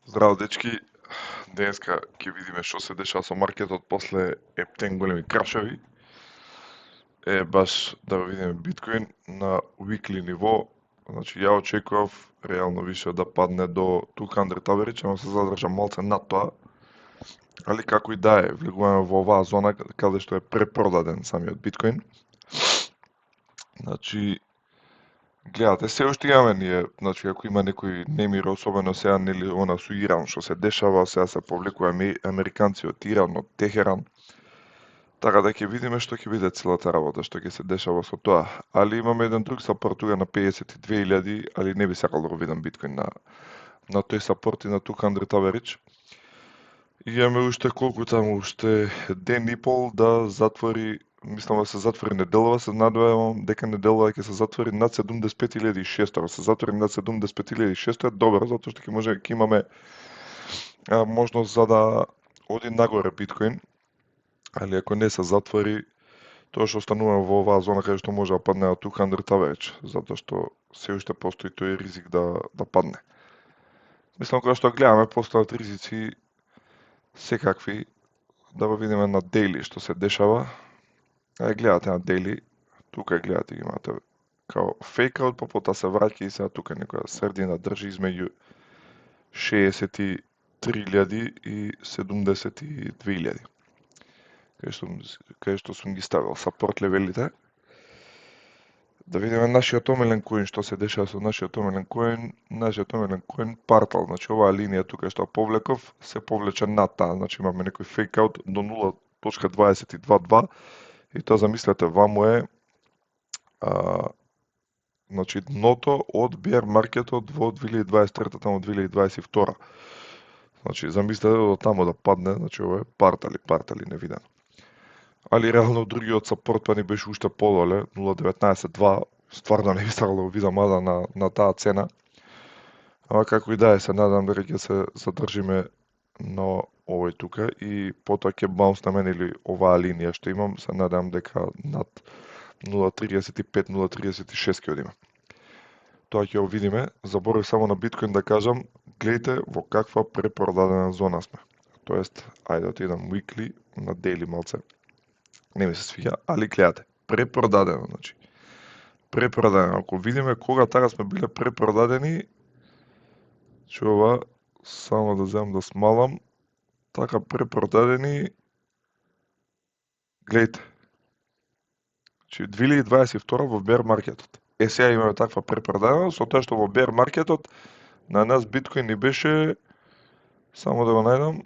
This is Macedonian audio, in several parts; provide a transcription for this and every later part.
Здраво, дечки. Денеска ќе видиме што се дешава со маркетот после ептен големи крашеви. Баш да го видиме биткоин на weekly ниво. Значи, ја очекував реално више да падне до 200 average, ама се задржа малце над тоа. Али како и да е, влегуваме во оваа зона каде што е препродаден самиот биткоин. Значи, гледате, се уште имаме ние, значи ако има некој немир, особено сега нели она со Иран што се дешава, сега се повлекува американци од Иран, од Техеран. Така да ќе видиме што ќе биде целата работа, што ќе се дешава со тоа. Али имаме еден друг сапорт тука на 52.000, али не би сакал да го видам биткоин на тој сапорт и на 200 average. И имаме уште колку таму, уште ден и пол да затвори, мислам да се затвори неделава, се надевам дека неделава ќе се затвори над 75.600. Ако се затвори над 75.600 е добро, затоа што ќе имаме можност за да оди нагоре биткоин. Али ако не се затвори, тоа што остануваме во оваа зона каде што може да падне на 200 average, затоа што се уште постои тој ризик да падне. Мислам кога што гледаме постојат ризици секакви, да го видиме на daily што се дешава. Гледате на daily, тука гледате имате као fake out, па потоа се враќа и сега тука некоја средина држи измеѓу 63.000 и 72.000. Кај што сум ги ставил сапорт левелите. Да видиме нашиот омилен коин, што се дешава со нашиот омилен коин. Нашиот омилен коин партал, значи оваа линија тука што повлеков се повлече над таа, значи имаме некој fake out до 0.22.2 и тоа замислете ваму е значи дното од bear маркетот во 2023 таму 2022. Значи замислете до таму да падне, значи ова е партали невидено. Али реално другиот сапорт па ни беше уште подоле, 0.19.2, стварно не би сакал да го видам мада на таа цена. Ама како и да е, се надам дека ќе се задржиме на овој тука и потоа ќе баунснеме или оваа линија што имам, се надам дека над 0.35, 0.36 ќе одиме. Тоа ќе го видиме. Заборав само на биткоин да кажам, гледайте во каква препродадена зона сме. Тоест, ајде отидам weekly на daily малце. Не ми се свиѓа, али гледате, препродадено, значи. Препродадено. Ако видиме кога така сме биле препродадени, че ова, само да земам да смалам, така препродадени, гледайте. Значи, 2022 во bear маркетот. Сега имаме таква препродадена, со тоа што во bear маркетот на нас биткоин ни беше, само да го најдам,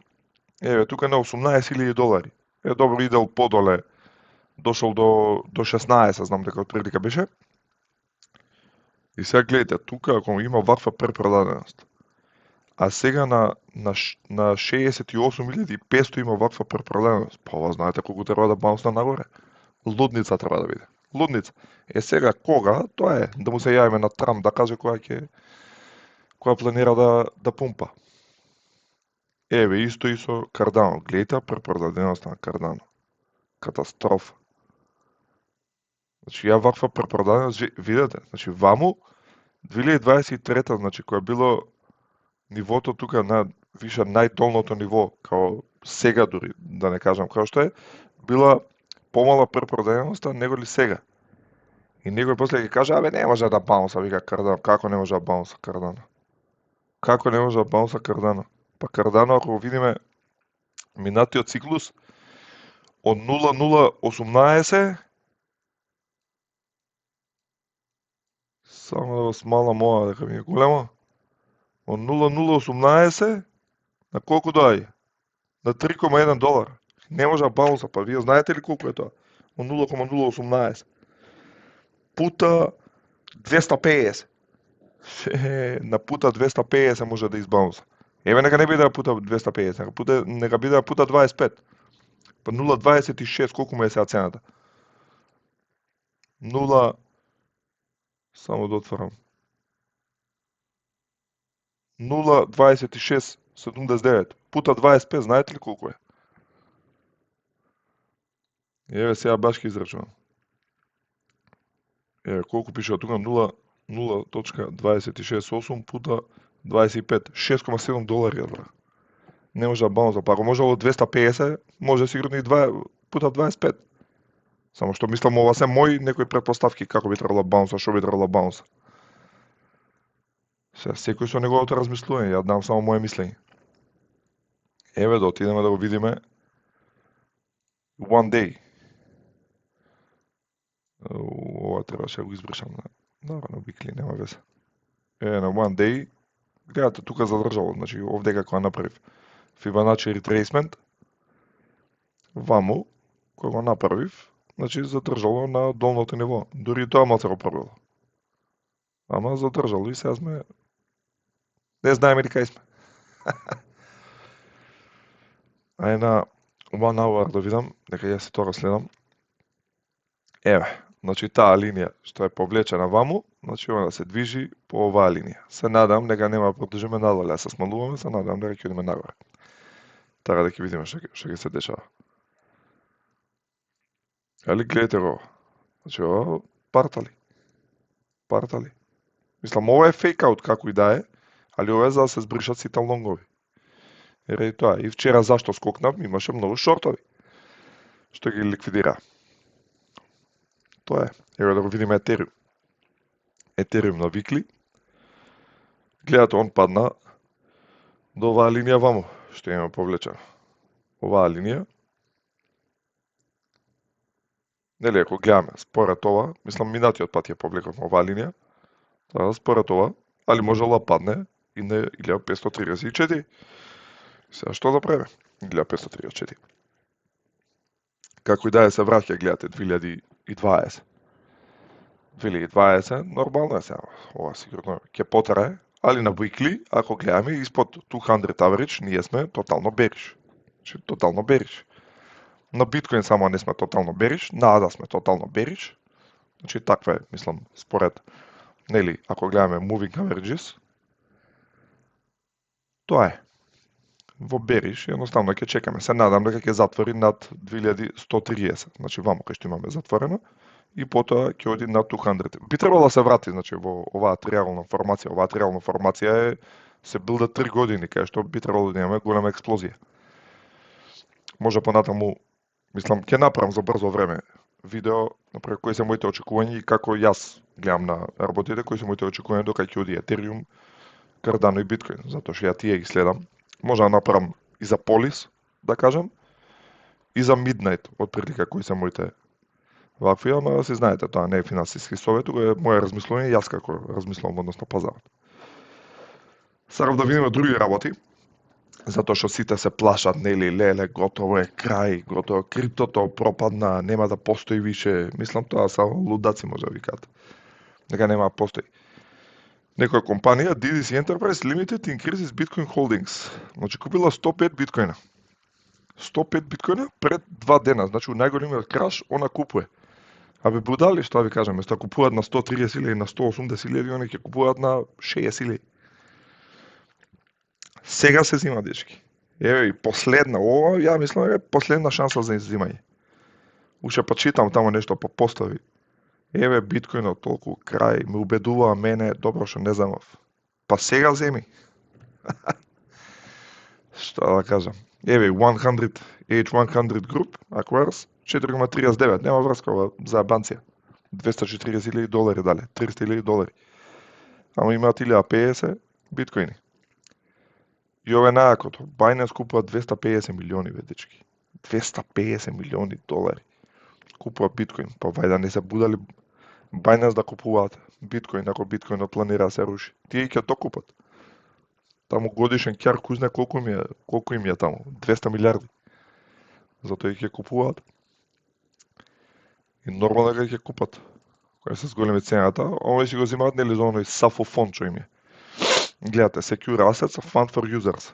тука на $18.000. Добро, идел подоле, дошол до 16, знам дека отприлика беше. И сега гледайте, тука ако има ваква препродаденост, а сега на 68.500 има ваква препродаденост, па ова знаете колку треба да баунсна нагоре. Лудница треба да биде. Лудница. Сега кога, тоа е, да му се јавиме на Трамп да каже кога планира да пумпа. Исто и со Cardano. Гледайте препродаденоста на Cardano. Катастрофа. Значи, ја ваква препродаденост, видите, значи, ваму, 2023, значи, која било нивото тука на више најдолното ниво, као сега дури, да не кажам како што е, била помала препродаденоста него ли сега. И некој после ќе каже, не може да баунса, вика Cardano. Како не може да баунса Cardano? Како не може да баунса Cardano? Па Cardano, ако видиме минатиот циклус, од 0.018, само да го смалам ова дека ми е големо, од 0.018 на колку доаѓа? На $3.1. Не може да баунса, па вие знаете ли колку е тоа? Од 0.018 пута 250. На пута 250 може да избаунса. Нека не биде на пута 250, нека биде на пута 25. Па 0.26, колку му е сега цената? 0, само да отворам. 0.2679 пута 25, знаете ли колку е? Сега баш ќе израчувам. Колку пише тука 0.2668 пута 25, $6.7 брат. Не може да баунса, па ако можело 250, може сигурно и 2 пута 25. Само што мислам ова се мои некои претпоставки како би требало да баунса, што би требало да баунса. Секој со неговото размислување, ја дам само моje мислење. Еве да отидеме да го видиме One Day. Ова требаше да го избришам на Weekly, нема везе. На One Day, гледате тука задржало, значи овде како направив Fibonacci retracement, ваму, кога го направив, значи задржало на долното ниво. Дури тоа малце го пробило. Ама задржало и сега сме... Не знаеме ли кај сме. Ај на One Hour да видам, дека ја се тоа следам. Еве, значи таа линија што е повлечена ваму, значи она да се движи по оваа линија. Се надам дека нема да продолжиме надоле, се смалуваме, се надам дека ќе одиме нагоре. Така да ќе видиме што ќе се дешава. Али гледате го. Значи ова партали. Мислам ова е фейк аут како и да е, али ова е за да се збришат сите лонгови. Ради тоа. И вчера зашто скокнав, имаше многу шортови. Што ги ликвидира. Тоа е. Еве да го видиме Етериум. Етериум на Weekly. Гледате, он падна до оваа линија ваму, што имаме повлечено. Оваа линија. Нели, ако гледаме според ова, мислам минатиот пат ја повлековме оваа линија. Тоа според ова, али можело да падне и на 1534. Сега што да правиме? 1534. Како и да е се враќа, гледате, 2020. 2020, нормално е сега. Ова сигурно ќе потрае, али на Weekly, ако гледаме испод 200 average, ние сме тотално бериш. Значи, тотално бериш. На биткоин само не сме тотално бериш, на ADA сме тотално бериш. Значи, таква е, мислам, според, нели, ако гледаме moving averages, тоа е. Во бериш, едноставно ќе чекаме. Се надам дека ќе затвори над 2130, значи ваму кај што имаме затворено, и потоа ќе оди над 200. Би требало да се врати, значи, во оваа триаголна формација. Оваа триаголна формација е се билда 3 години, кај што би требало да имаме голема експлозија. Може понатаму, мислам, ќе направам за брзо време видео, например, кои се моите очекувања и како јас гледам на работите, кои се моите очекувања до кај ќе оди Ethereum, Cardano и Bitcoin, затоа што ја тие ги следам. Може да направам и за Polis, да кажам, и за Midnight, отприлика кои се моите вакви, ама си знаете, тоа не е финансиски совет, тука е моје размислување, јас како размислувам односно пазарот. Сакам да видиме други работи, затоа што сите се плашат, нели, леле, готово е крај, готово криптото пропадна, нема да постои више. Мислам тоа само лудаци може да викаат. Дека нема да постои. Некоја компанија, DDC Enterprise Limited increases Bitcoin holdings. Значи купила 105 биткоина. 105 биткоина пред 2 дена, значи у најголемиот краш она купува. Абе будали, што ви кажам, место купуваат на 130 или на 180 илјади, они ќе купуваат на 60 илјади. Сега се зима, дечки. Еве и последна, ова ја мислам дека е последна шанса за иззимање. Уште почитам таму нешто по постави. Еве биткоинот толку крај, ме убедуваа мене, добро што не земав. Па сега земи. Што да кажам. Еве H100 Group acquires 4,39, нема врска ова за банција. $240,000 дале, $300,000. Ама имаат 1050 биткоини. И ова е најакото. Binance купува 250 милиони, бе, дечки. 250 милиони долари. Купува биткоин. Па вајда не се будали Binance да купуваат биткоин, ако биткоинот планира да се руши. Тие ќе то купат. Таму годишен кјар кузне колку им е таму? 200 милиарди. Затоа и ќе купуваат. И нормално дека ќе купат. Која се зголеми цената, овој си го земаат нели за оној SAFO фонд што им е. Гледате, Secure Assets Fund for Users.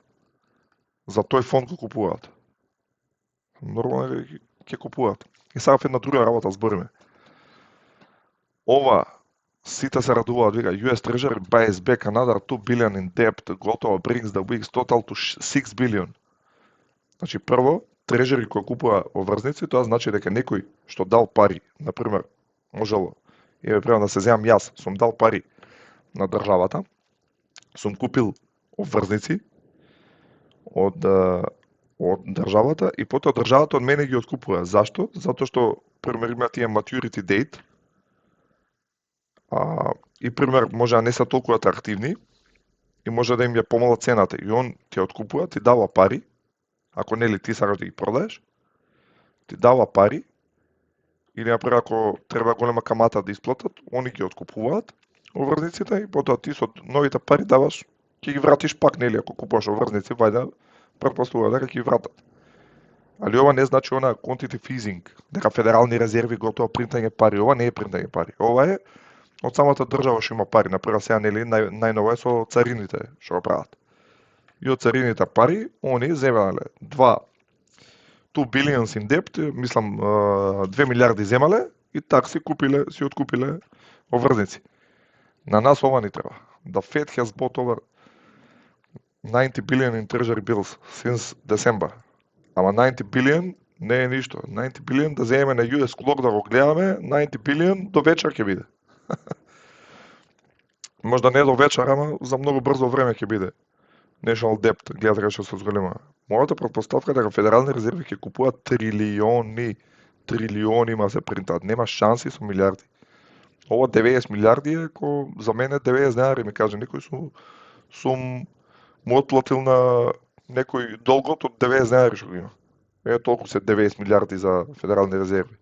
За тој фонд го купуваат. Нормално дека ќе купуваат. И сега една друга работа збориме. Ова сите се радуваат, вика US Treasury buys back another 2 billion in debt, готово brings the week's total to 6 billion. Значи прво, Treasury кој купува обврзници, тоа значи дека некој што дал пари, на пример, можело, еве пример да се земам јас, сум дал пари на државата, сум купил обврзници од државата и потоа државата од мене ги откупува. Зашто? Затоа што пример има тие maturity date, и пример може да не се толку атрактивни и може да им ја помала цената и он ти откупува, ти дава пари, ако нели ти сакаш да ги продаеш, ти дава пари или например ако треба голема камата да исплатат, они ги откупуваат обврзниците и потоа ти со новите пари даваш, ќе ги вратиш пак, нели, ако купуваш обврзници, вајда претпоставува дека ќе ги вратат. Али ова не значи она quantitative easing, дека федерални резерви готово принтање пари, ова не е принтање пари. Ова е од самата држава што има пари, например сега нели најново е со царините што го прават. И од царините пари они земале 2 billions in debt, мислам 2 милиарди земале и такси си откупиле обврзници. На нас ова ни треба. The Fed has bought over 90 billion in treasury bills since December. Ама 90 billion не е ништо. 90 billion да земеме на US Clock да го гледаме, 90 billion до вечер ќе биде. Можда не до вечер, ама за многу брзо време ќе биде. National Debt, гледате како што се зголемува. Мојата претпоставка е дека федерални резерви ќе купуваат трилиони има се принтаат. Нема шанси со милиарди. Ова 90 милиарди е ко за мене 90 денари, ми каже некој, сум му отплатил на некој долгот од 90 денари што го има. Толку се 90 милиарди за федерални резерви.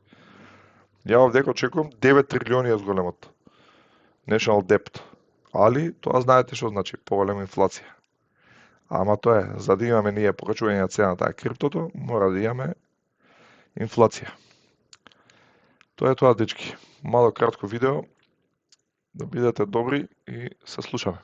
Ја овдека очекувам 9 трилиони е зголемот National Debt. Али тоа знаете што значи, поголема инфлација. Ама тоа е, за да имаме ние покачување на цената на криптото, мора да имаме инфлација. Тоа е тоа, дечки. Мало кратко видео. Да бидете добри и се слушаме.